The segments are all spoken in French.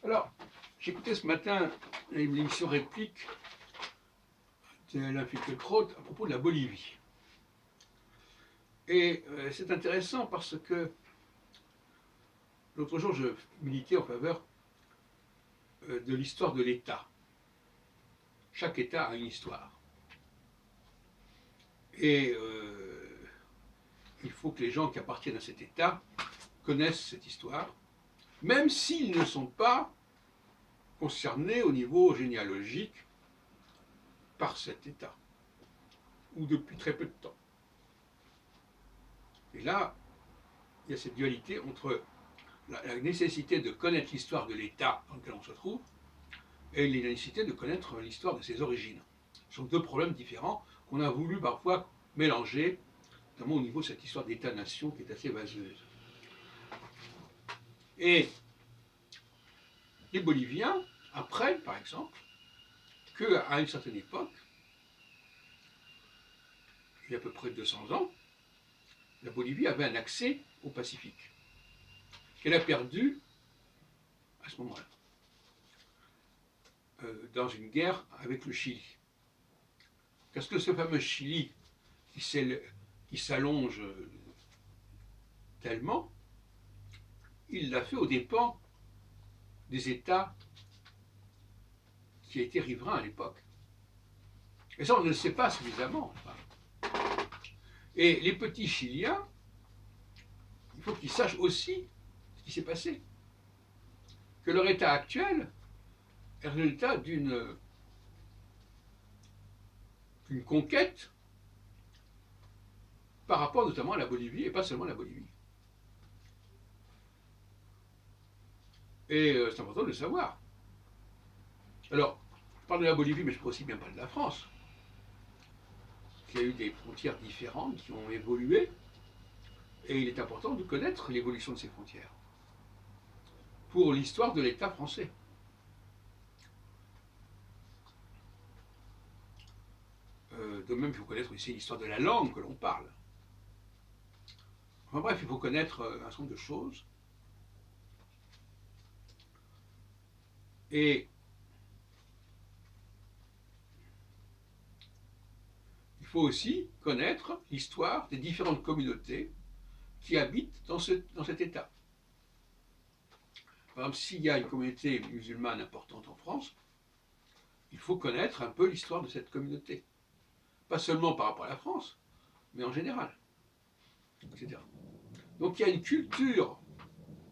Alors, j'ai écouté ce matin l'émission Réplique de Alain Finkielkraut à propos de la Bolivie. Et c'est intéressant parce que l'autre jour, je militais en faveur de l'histoire de l'État. Chaque État a une histoire. Et il faut que les gens qui appartiennent à cet État connaissent cette histoire, même s'ils ne sont pas concernés au niveau généalogique par cet État, ou depuis très peu de temps. Et là, il y a cette dualité entre la nécessité de connaître l'histoire de l'État dans lequel on se trouve et la nécessité de connaître l'histoire de ses origines. Ce sont deux problèmes différents qu'on a voulu parfois mélanger, notamment au niveau de cette histoire d'État-nation qui est assez vaseuse. Et les Boliviens apprennent, par exemple, qu'à une certaine époque, il y a à peu près 200 ans, la Bolivie avait un accès au Pacifique, qu'elle a perdu à ce moment-là, dans une guerre avec le Chili. Parce que ce fameux Chili qui s'allonge tellement, il l'a fait aux dépens des États qui étaient riverains à l'époque. Et ça, on ne le sait pas suffisamment. Et les petits Chiliens, il faut qu'ils sachent aussi ce qui s'est passé. Que leur état actuel est le résultat d'une conquête par rapport notamment à la Bolivie, et pas seulement à la Bolivie. Et c'est important de le savoir. Alors, je parle de la Bolivie, mais je peux aussi bien parler de la France. Il y a eu des frontières différentes qui ont évolué, et il est important de connaître l'évolution de ces frontières pour l'histoire de l'État français. De même, il faut connaître aussi l'histoire de la langue que l'on parle. Enfin bref, il faut connaître un certain nombre de choses. Et il faut aussi connaître l'histoire des différentes communautés qui habitent dans cet État. Par exemple, s'il y a une communauté musulmane importante en France, il faut connaître un peu l'histoire de cette communauté. Pas seulement par rapport à la France, mais en général, etc. Donc il y a une culture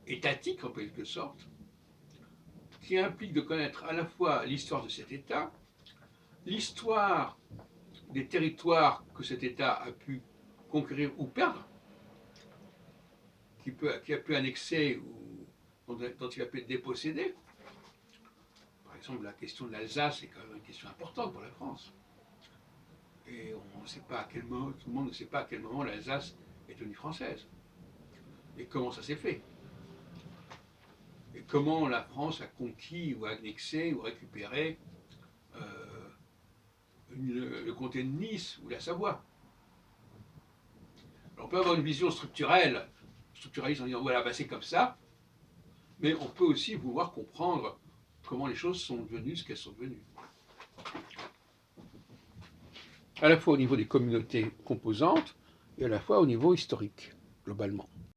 étatique, en quelque sorte, qui implique de connaître à la fois l'histoire de cet État, l'histoire des territoires que cet État a pu conquérir ou perdre, qui a pu annexer ou dont il a pu être dépossédé. Par exemple, la question de l'Alsace est quand même une question importante pour la France. Et on ne sait pas à quel moment, tout le monde ne sait pas à quel moment l'Alsace est devenue française. Et comment ça s'est fait. Et comment la France a conquis ou annexé ou récupéré le comté de Nice ou la Savoie. Alors on peut avoir une vision structuraliste en disant voilà, ben c'est comme ça, mais on peut aussi vouloir comprendre comment les choses sont devenues ce qu'elles sont devenues. À la fois au niveau des communautés composantes et à la fois au niveau historique, globalement.